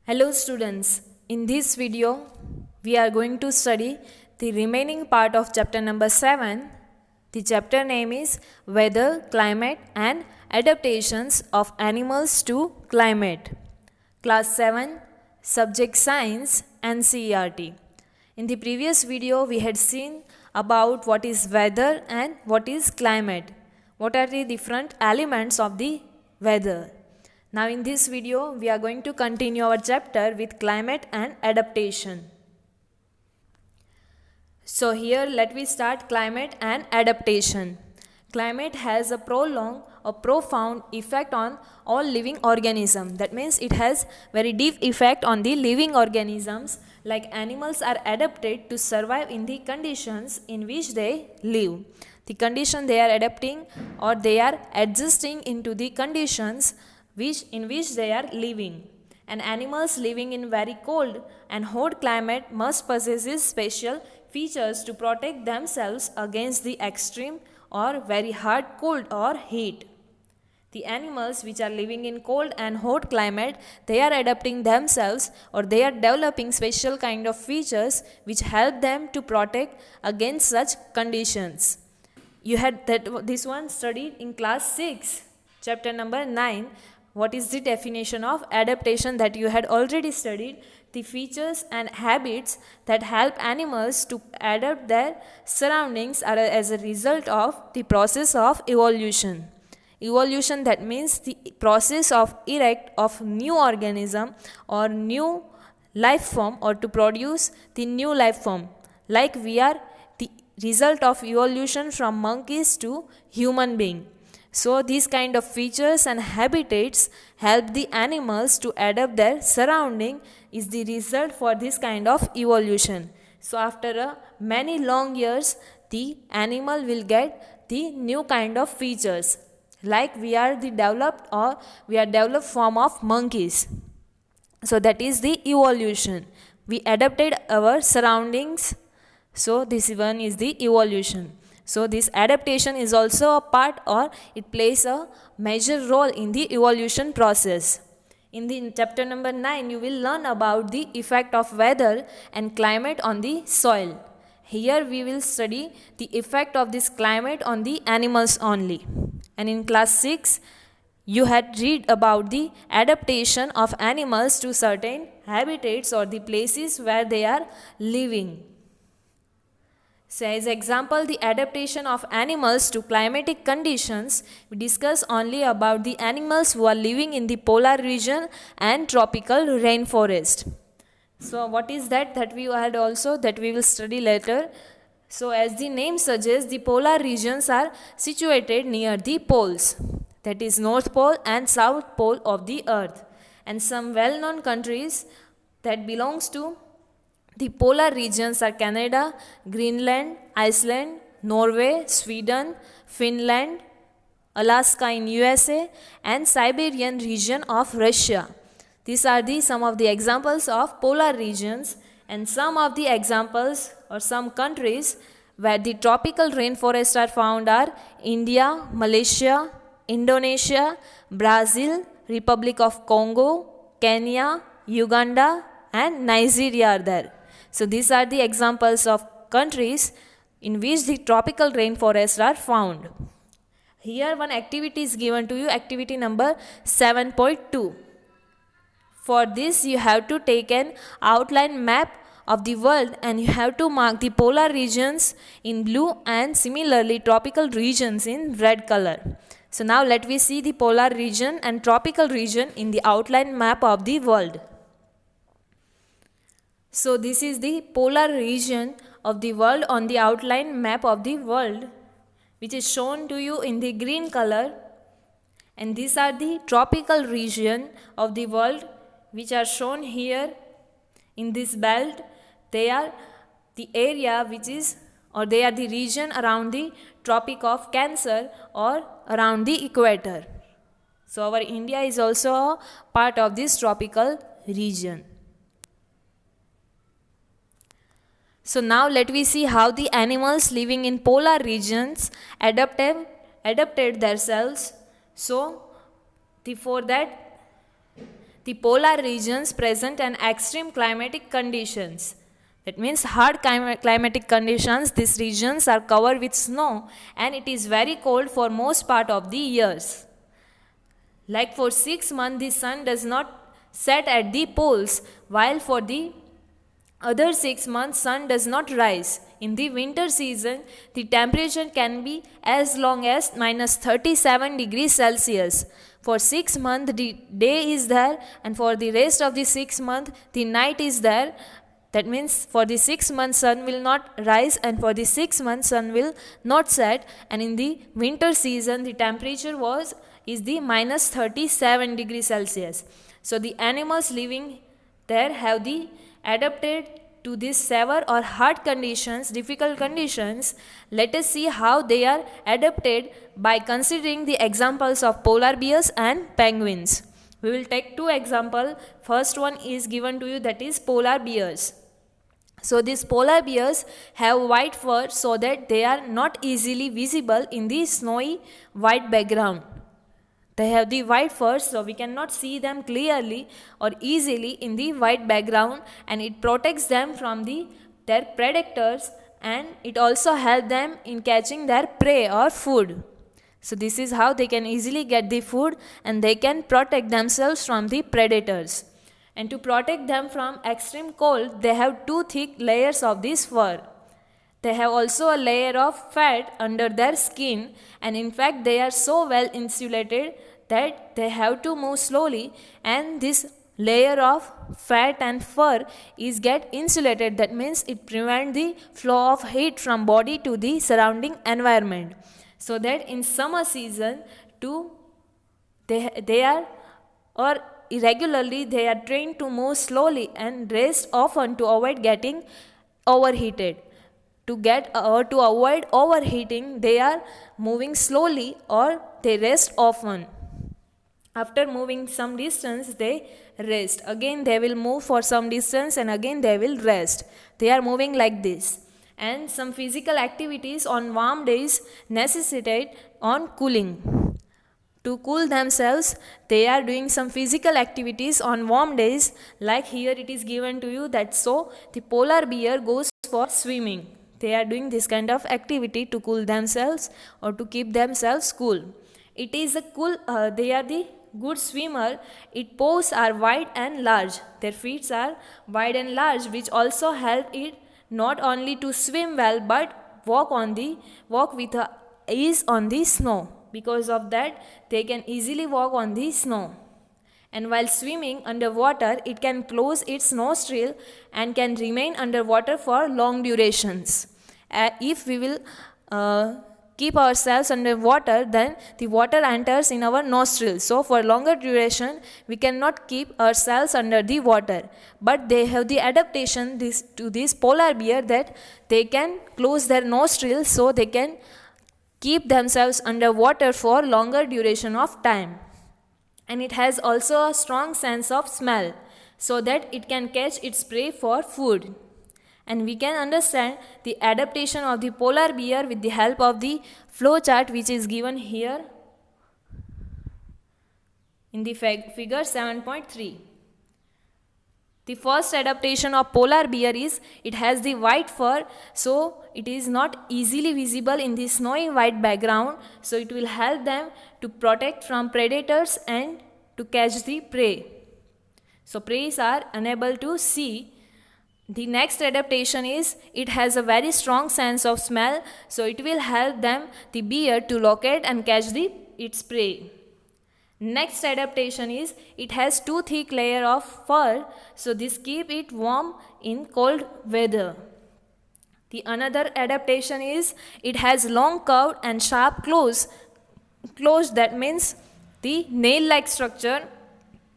Hello students, in this video we are going to study the remaining part of chapter number 7. The chapter name is Weather, Climate and Adaptations of Animals to Climate. Class 7, Subject Science and CERT. In the previous video we had seen about what is weather and what is climate. What are the different elements of the weather? Now in this video we are going to continue our chapter with climate and adaptation. So here let me start climate and adaptation. Climate has a prolonged or profound effect on all living organisms. That means it has very deep effect on the living organisms, like animals are adapted to survive in the conditions in which they live. The condition they are adapting or they are adjusting into the conditions in which they are living. And animals living in very cold and hot climate must possess special features to protect themselves against the extreme or very hard cold or heat. The animals which are living in cold and hot climate, they are adapting themselves or they are developing special kind of features which help them to protect against such conditions. You had this one studied in class 6, chapter number 9. What is the definition of adaptation that you had already studied? The features and habits that help animals to adapt their surroundings are as a result of the process of evolution. Evolution, that means the process of erect of new organism or new life form or to produce the new life form. Like we are the result of evolution from monkeys to human being. So these kind of features and habitats help the animals to adapt their surrounding is the result for this kind of evolution. So after many long years, the animal will get the new kind of features. Like we are the developed form of monkeys. So that is the evolution. We adapted our surroundings. So this one is the evolution. So this adaptation is also a part or it plays a major role in the evolution process. In the chapter number 9, you will learn about the effect of weather and climate on the soil. Here we will study the effect of this climate on the animals only. And in class 6, you had read about the adaptation of animals to certain habitats or the places where they are living. So as example, the adaptation of animals to climatic conditions, we discuss only about the animals who are living in the polar region and tropical rainforest. So what is that we had also that we will study later. So as the name suggests, the polar regions are situated near the poles, that is North Pole and South Pole of the earth. And some well-known countries that belongs to the polar regions are Canada, Greenland, Iceland, Norway, Sweden, Finland, Alaska in USA and Siberian region of Russia. These are some of the examples of polar regions, and some of the examples or some countries where the tropical rainforests are found are India, Malaysia, Indonesia, Brazil, Republic of Congo, Kenya, Uganda and Nigeria are there. So these are the examples of countries in which the tropical rainforests are found. Here one activity is given to you, activity number 7.2. For this you have to take an outline map of the world and you have to mark the polar regions in blue and similarly tropical regions in red color. So now let me see the polar region and tropical region in the outline map of the world. So this is the polar region of the world on the outline map of the world, which is shown to you in the green color, and these are the tropical region of the world which are shown here in this belt. They are the area which is or they are the region around the Tropic of Cancer or around the equator. So our India is also a part of this tropical region. So now let me see how the animals living in polar regions adapted themselves. So for that The polar regions present an extreme climatic conditions. That means hard climatic conditions. These regions are covered with snow and it is very cold for most part of the years. Like for 6 months the sun does not set at the poles, while for the other 6 months sun does not rise. In the winter season, the temperature can be as long as minus 37 degrees Celsius. For 6 months the day is there, and for the rest of the 6 months the night is there. That means for the 6 months sun will not rise and for the 6 months sun will not set, and in the winter season the temperature is the minus 37 degrees Celsius. So the animals living there have the adapted to these severe or hard conditions, difficult conditions. Let us see how they are adapted by considering the examples of polar bears and penguins. We will take 2 examples. First one is given to you, that is polar bears. So these polar bears have white fur so that they are not easily visible in the snowy white background. They have the white fur so we cannot see them clearly or easily in the white background, and it protects them from their predators, and it also helps them in catching their prey or food. So this is how they can easily get the food and they can protect themselves from the predators. And to protect them from extreme cold, they have 2 thick layers of this fur. They have also a layer of fat under their skin, and in fact they are so well insulated that they have to move slowly, and this layer of fat and fur is get insulated. That means it prevents the flow of heat from body to the surrounding environment. So that in summer season they are or irregularly they are trained to move slowly and rest often to avoid getting overheated. To avoid overheating, they are moving slowly or they rest often. After moving some distance, they rest. Again they will move for some distance and again they will rest. They are moving like this. And some physical activities on warm days necessitate on cooling. To cool themselves, they are doing some physical activities on warm days, like here it is given to you that so the polar bear goes for swimming. They are doing this kind of activity to cool themselves or to keep themselves cool. It is they are the good swimmer. Its paws are wide and large. Their feet are wide and large, which also help it not only to swim well but walk with ease on the snow. Because of that, they can easily walk on the snow. And while swimming underwater, it can close its nostril and can remain underwater for long durations. If we will keep ourselves underwater, then the water enters in our nostrils. So for longer duration, we cannot keep ourselves under the water. But they have the adaptation to this polar bear that they can close their nostrils so they can keep themselves underwater for longer duration of time. And it has also a strong sense of smell so that it can catch its prey for food. And we can understand the adaptation of the polar bear with the help of the flow chart which is given here in the figure 7.3. The first adaptation of polar bear is it has the white fur, so it is not easily visible in the snowy white background, so it will help them to protect from predators and to catch the prey. So prey are unable to see. The next adaptation is it has a very strong sense of smell, so it will help the bear to locate and catch its prey. Next adaptation is it has 2 thick layers of fur, so this keep it warm in cold weather. The another adaptation is it has long curved and sharp claws. That means the nail-like structure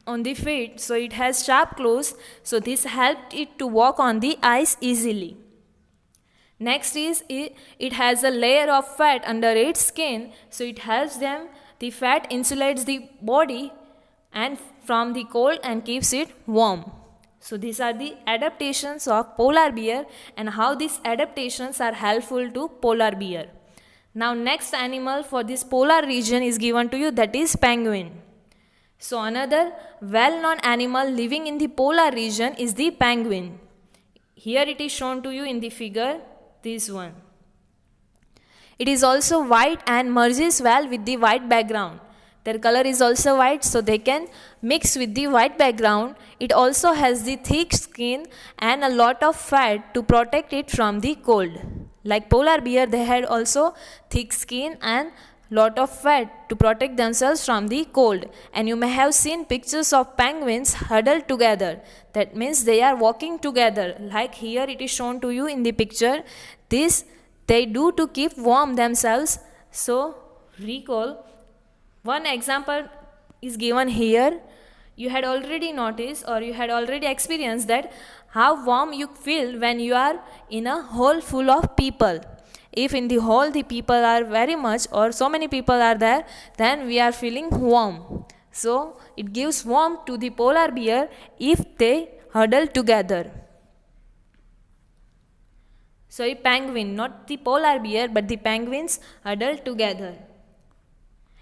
on the feet, so it has sharp claws, so this helped it to walk on the ice easily. Next is it has a layer of fat under its skin, so it helps the fat insulates the body and from the cold and keeps it warm. So these are the adaptations of polar bear and how these adaptations are helpful to polar bear. Now next animal for this polar region is given to you, that is penguin. So another well-known animal living in the polar region is the penguin. Here it is shown to you in the figure, this one. It is also white and merges well with the white background. Their color is also white, so they can mix with the white background. It also has the thick skin and a lot of fat to protect it from the cold. Like polar bear, they had also thick skin and lot of fat to protect themselves from the cold. And you may have seen pictures of penguins huddled together. That means they are walking together. Like here it is shown to you in the picture. This they do to keep warm themselves. So recall, one example is given here. You had already noticed or you had already experienced that how warm you feel when you are in a hall full of people. If in the hall the people are very much or so many people are there, then we are feeling warm. So it gives warmth to the polar bear if they huddle together. Sorry, penguin, not the polar bear, but the penguins huddle together.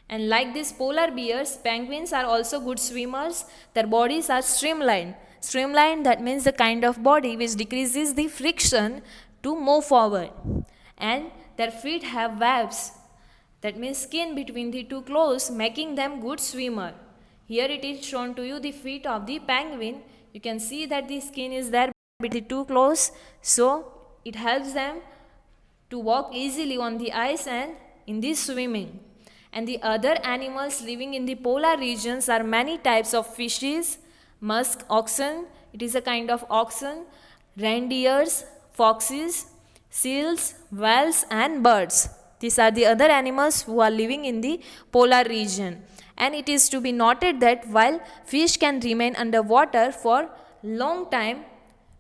And like these polar bears, penguins are also good swimmers. Their bodies are streamlined. Streamlined, that means the kind of body which decreases the friction to move forward. And their feet have webs. That means skin between the two claws, making them good swimmer. Here it is shown to you the feet of the penguin. You can see that the skin is there between the two claws. So it helps them to walk easily on the ice and in the swimming. And the other animals living in the polar regions are many types of fishes, musk oxen, it is a kind of oxen, reindeers, foxes, seals, whales and birds. These are the other animals who are living in the polar region. And it is to be noted that while fish can remain underwater for long time,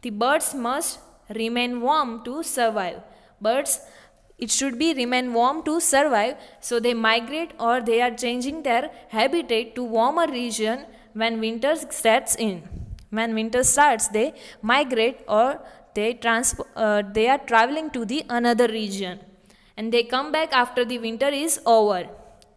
the birds must remain warm to survive. Birds, it should be remain warm to survive, so they migrate or they are changing their habitat to warmer region when winter sets in. When winter starts, they migrate or they are traveling to the another region and they come back after the winter is over.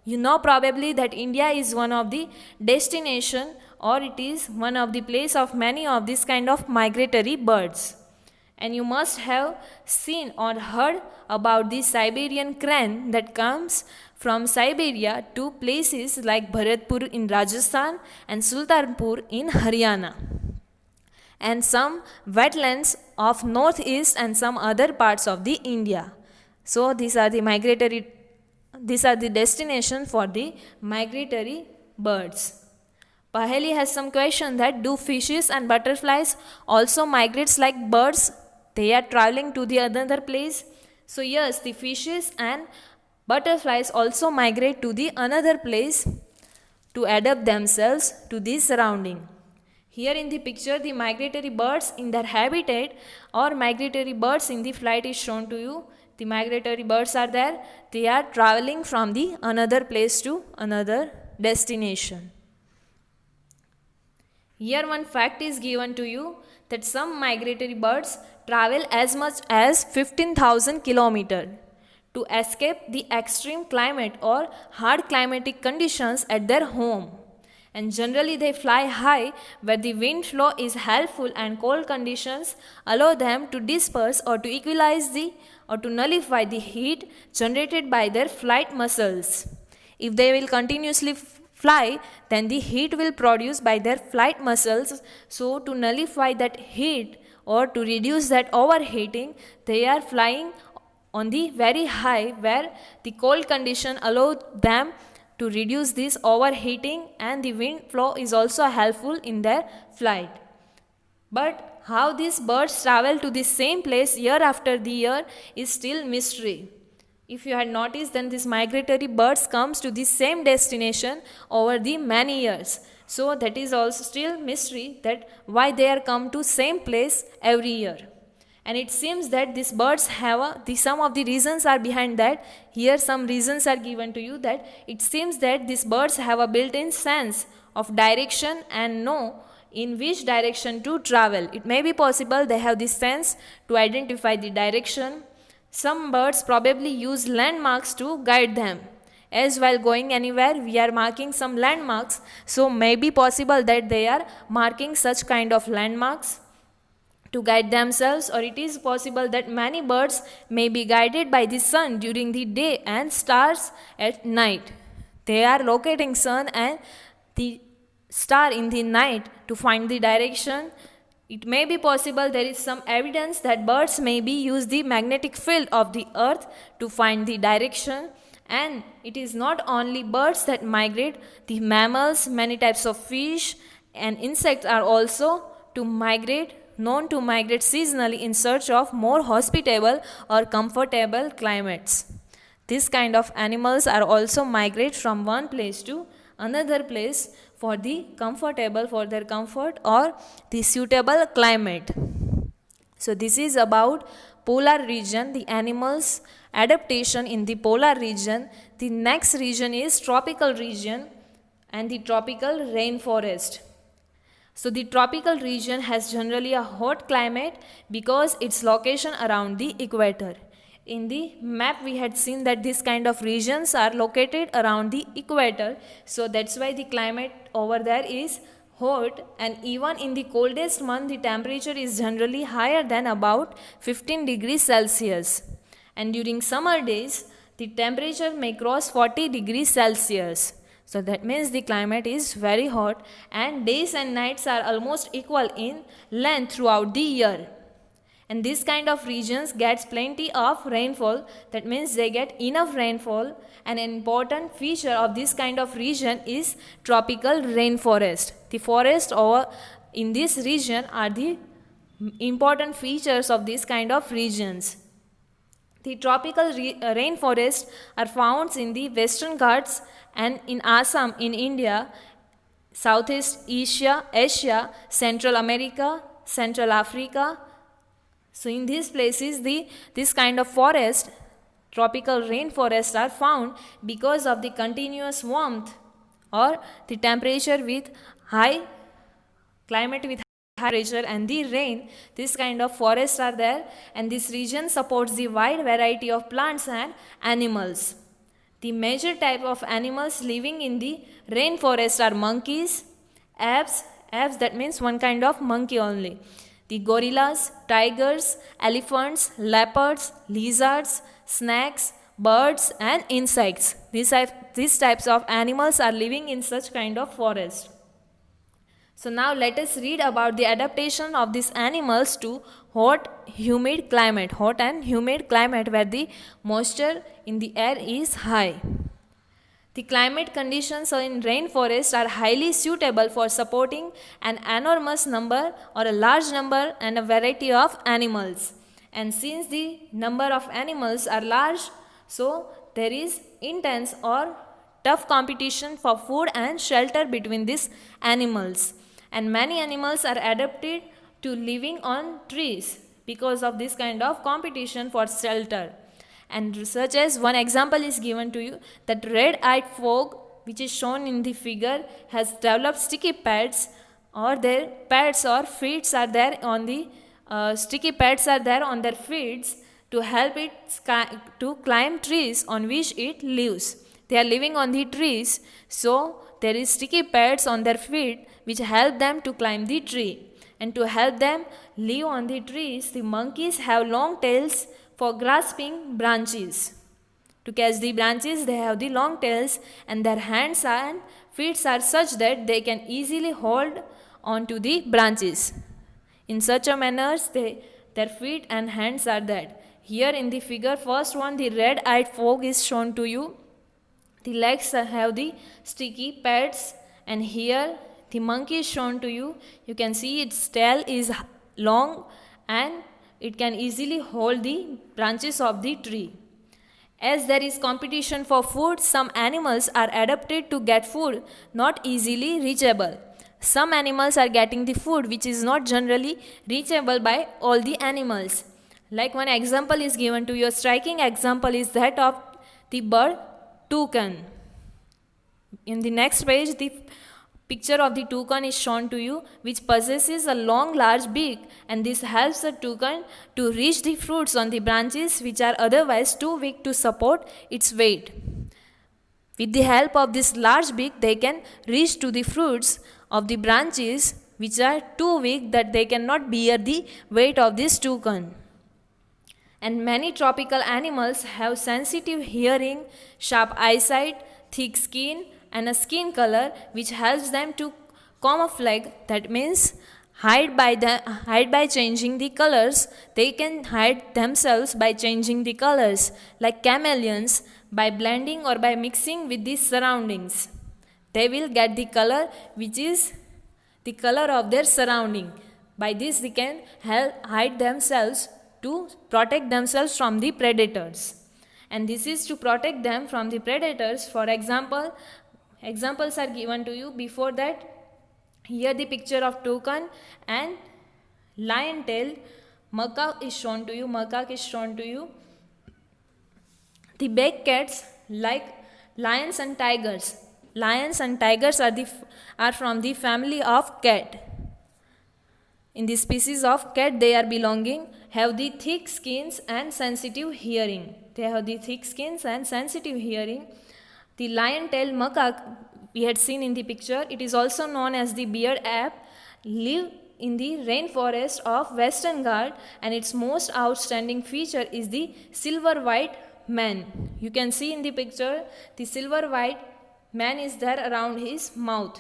You know probably that India is one of the destination or it is one of the place of many of these kind of migratory birds. And you must have seen or heard about the Siberian crane that comes from Siberia to places like Bharatpur in Rajasthan and Sultanpur in Haryana. And some wetlands of northeast and some other parts of the India. So these are the destination for the migratory birds. Paheli has some question that do fishes and butterflies also migrate like birds? They are traveling to the another place. So yes, the fishes and butterflies also migrate to the another place to adapt themselves to the surrounding. Here in the picture, the migratory birds in their habitat or migratory birds in the flight is shown to you. The migratory birds are there. They are traveling from the another place to another destination. Here one fact is given to you that some migratory birds travel as much as 15,000 kilometers to escape the extreme climate or hard climatic conditions at their home. And generally they fly high where the wind flow is helpful and cold conditions allow them to disperse or to equalize or to nullify the heat generated by their flight muscles. If they will continuously fly, then the heat will produce by their flight muscles. So to nullify that heat or to reduce that overheating, they are flying on the very high where the cold condition allow them to reduce this overheating and the wind flow is also helpful in their flight. But how these birds travel to the same place year after the year is still mystery. If you had noticed, then these migratory birds comes to the same destination over the many years. So that is also still mystery that why they are come to same place every year. And it seems that these birds have some of the reasons are behind that. Here some reasons are given to you that it seems that these birds have a built-in sense of direction and know in which direction to travel. It may be possible they have this sense to identify the direction. Some birds probably use landmarks to guide them. as while going anywhere we are marking some landmarks, so may be possible that they are marking such kind of landmarks to guide themselves, or it is possible that many birds may be guided by the sun during the day and stars at night. They are locating sun and the star in the night to find the direction. It may be possible there is some evidence that birds maybe use the magnetic field of the earth to find the direction. And it is not only birds that migrate, the mammals, many types of fish and insects are also known to migrate seasonally in search of more hospitable or comfortable climates. This kind of animals are also migrate from one place to another place for their comfort or the suitable climate. So this is about polar region, the animals adaptation in the polar region. The next region is tropical region and the tropical rainforest. So the tropical region has generally a hot climate because its location around the equator. In the map we had seen that this kind of regions are located around the equator, so that's why the climate over there is hot, and even in the coldest month the temperature is generally higher than about 15 degrees Celsius, and during summer days the temperature may cross 40 degrees Celsius. So that means the climate is very hot and days and nights are almost equal in length throughout the year. And this kind of regions gets plenty of rainfall, that means they get enough rainfall. An important feature of this kind of region is tropical rainforest. The forests over in this region are the important features of this kind of regions. The tropical rainforests are found in the Western Ghats and in Assam in India, Southeast Asia, Central America, Central Africa. So in these places this kind of forest, tropical rainforests are found because of the continuous warmth or the temperature with high climate with high temperature and the rain. This kind of forests are there, and this region supports the wide variety of plants and animals. The major type of animals living in the rainforest are monkeys, apes, that means one kind of monkey only, the gorillas, tigers, elephants, leopards, lizards, snakes, birds and insects. These types of animals are living in such kind of forest. So now let us read about the adaptation of these animals to hot and humid climate where the moisture in the air is high. The climate conditions in rainforests are highly suitable for supporting an enormous number or a large number and a variety of animals. And since the number of animals are large, so there is intense or tough competition for food and shelter between these animals. And many animals are adapted to living on trees because of this kind of competition for shelter. And such as one example is given to you, that red-eyed frog, which is shown in the figure, has developed sticky pads, or their pads or feet are there on the sticky pads are there on their feet to help it to climb trees on which it lives. They are living on the trees, so there is sticky pads on their feet which help them to climb the tree. And to help them live on the trees, the monkeys have long tails for grasping branches. To catch the branches, they have the long tails, and their hands and feet are such that they can easily hold onto the branches. In such a manner, their feet and hands are that. Here in the figure, first one, the red-eyed frog is shown to you. The legs have the sticky pads, and here the monkey is shown to you. You can see its tail is long and it can easily hold the branches of the tree. As there is competition for food, some animals are adapted to get food not easily reachable. Some animals are getting the food which is not generally reachable by all the animals. Like one example is given to you, a striking example is that of the bird toucan. In the next page, the picture of the toucan is shown to you, which possesses a long large beak, and this helps the toucan to reach the fruits on the branches which are otherwise too weak to support its weight. With the help of this large beak, they can reach to the fruits of the branches which are too weak that they cannot bear the weight of this toucan. And many tropical animals have sensitive hearing, sharp eyesight, thick skin, and a skin color which helps them to camouflage. That means hide by changing the colors. They can hide themselves by changing the colors, like chameleons, by blending or by mixing with the surroundings. They will get the color which is the color of their surrounding. By this they can hide themselves to protect themselves from the predators. And this is to protect them from the predators. For example, examples are given to you. Before that, here the picture of toucan and lion-tailed macaque is shown to you. The big cats like lions and tigers. Lions and tigers are from the family of cat. In the species of cat they are belonging, have the thick skins and sensitive hearing. The lion-tailed macaque we had seen in the picture, it is also known as the beard ape, live in the rainforest of Western Ghats, and its most outstanding feature is the silver white man. You can see in the picture the silver white man is there around his mouth.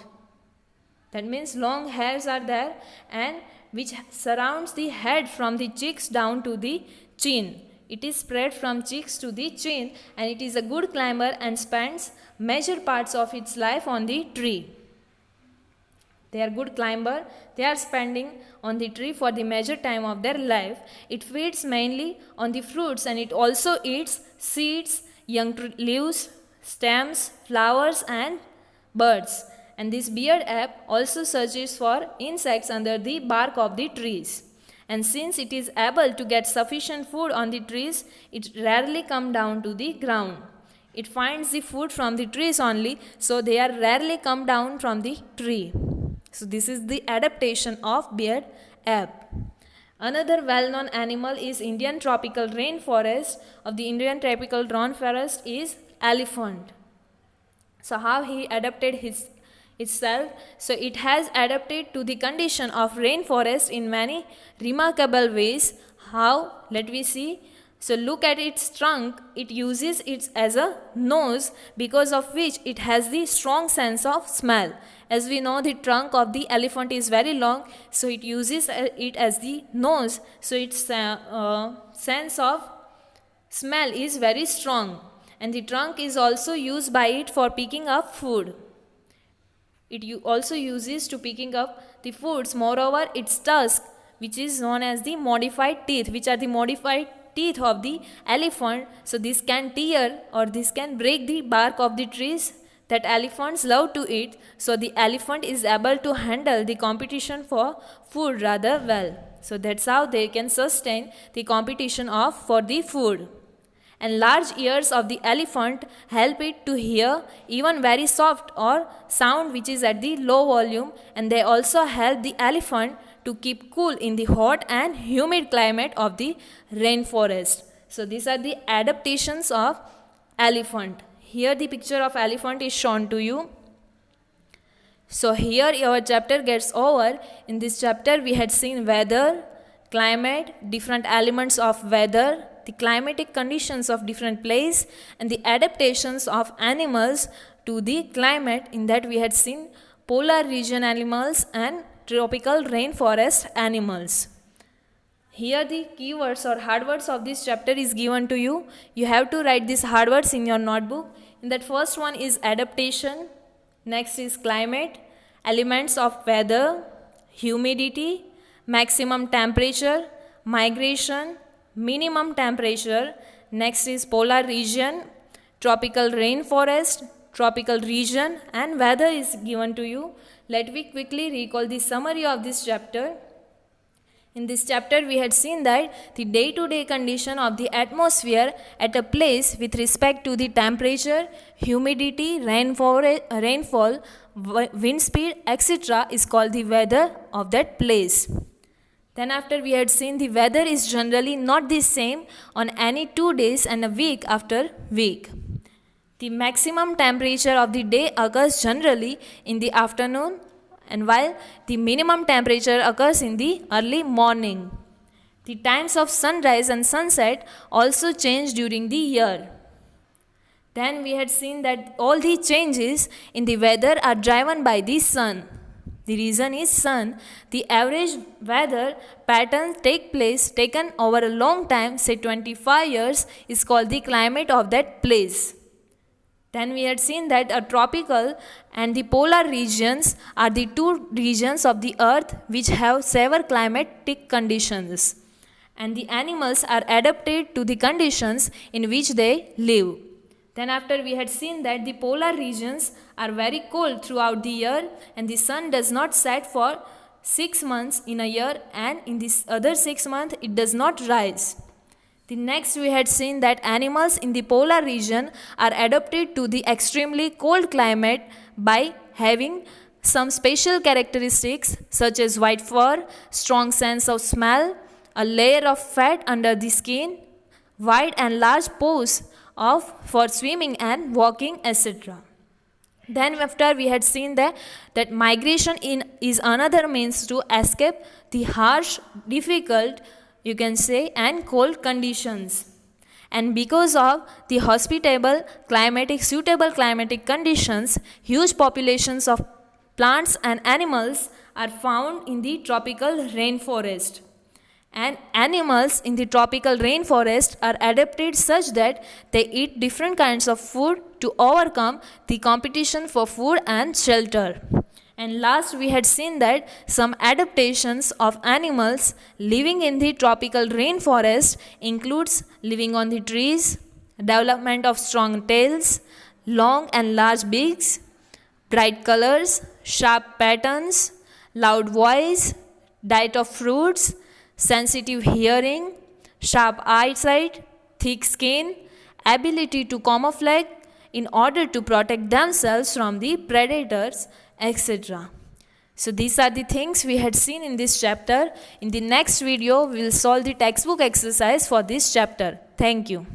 That means long hairs are there and which surrounds the head from the cheeks down to the chin. It is spread from cheeks to the chin, and it is a good climber and spends major parts of its life on the tree. They are good climber. They are spending on the tree for the major time of their life. It feeds mainly on the fruits, and it also eats seeds, young leaves, stems, flowers and birds. And this beard ape also searches for insects under the bark of the trees. And since it is able to get sufficient food on the trees, it rarely comes down to the ground. It finds the food from the trees only, so they are rarely come down from the tree. So this is the adaptation of beard ape. Another well-known animal is Indian tropical rainforest. Of the Indian tropical rainforest is elephant. So how he adapted itself? So it has adapted to the condition of rainforest in many remarkable ways. How? Let me see. So look at its trunk. It uses it as a nose, because of which it has the strong sense of smell. As we know, the trunk of the elephant is very long, so it uses it as the nose. So its sense of smell is very strong, and the trunk is also used by it for picking up food. It also uses to picking up the foods. Moreover, its tusk, which is known as the modified teeth, which are the modified teeth of the elephant. So this can tear or this can break the bark of the trees that elephants love to eat. So the elephant is able to handle the competition for food rather well. So that's how they can sustain the competition for the food. And large ears of the elephant help it to hear even very soft or sound which is at the low volume, and they also help the elephant to keep cool in the hot and humid climate of the rainforest. So these are the adaptations of elephant. Here the picture of elephant is shown to you. So here our chapter gets over. In this chapter we had seen weather, climate, different elements of weather, the climatic conditions of different place, and the adaptations of animals to the climate. In that we had seen polar region animals and tropical rainforest animals. Here the keywords or hard words of this chapter is given to you. You have to write these hard words in your notebook. In that first one is adaptation, next is climate, elements of weather, humidity, maximum temperature, migration, minimum temperature, next is polar region, tropical rainforest, tropical region, and weather is given to you. Let me quickly recall the summary of this chapter. In this chapter we had seen that the day-to-day condition of the atmosphere at a place with respect to the temperature, humidity, rainfall, wind speed, etc. is called the weather of that place. Then after we had seen the weather is generally not the same on any 2 days and a week after week. The maximum temperature of the day occurs generally in the afternoon, and while the minimum temperature occurs in the early morning. The times of sunrise and sunset also change during the year. Then we had seen that all the changes in the weather are driven by the sun. The reason is sun. The average weather patterns taken over a long time, say 25 years, is called the climate of that place. Then we had seen that a tropical and the polar regions are the two regions of the earth which have severe climatic conditions, and the animals are adapted to the conditions in which they live. Then after we had seen that the polar regions are very cold throughout the year, and the sun does not set for 6 months in a year, and in this other 6 months it does not rise. The next we had seen that animals in the polar region are adapted to the extremely cold climate by having some special characteristics such as white fur, strong sense of smell, a layer of fat under the skin, wide and large pores for swimming and walking, etc. Then after we had seen that migration is another means to escape the harsh, difficult, you can say, and cold conditions. And because of the suitable climatic conditions, huge populations of plants and animals are found in the tropical rainforest. And animals in the tropical rainforest are adapted such that they eat different kinds of food to overcome the competition for food and shelter. And last we had seen that some adaptations of animals living in the tropical rainforest includes living on the trees, development of strong tails, long and large beaks, bright colors, sharp patterns, loud voice, diet of fruits, sensitive hearing, sharp eyesight, thick skin, ability to camouflage in order to protect themselves from the predators, etc. So these are the things we had seen in this chapter. In the next video, we will solve the textbook exercise for this chapter. Thank you.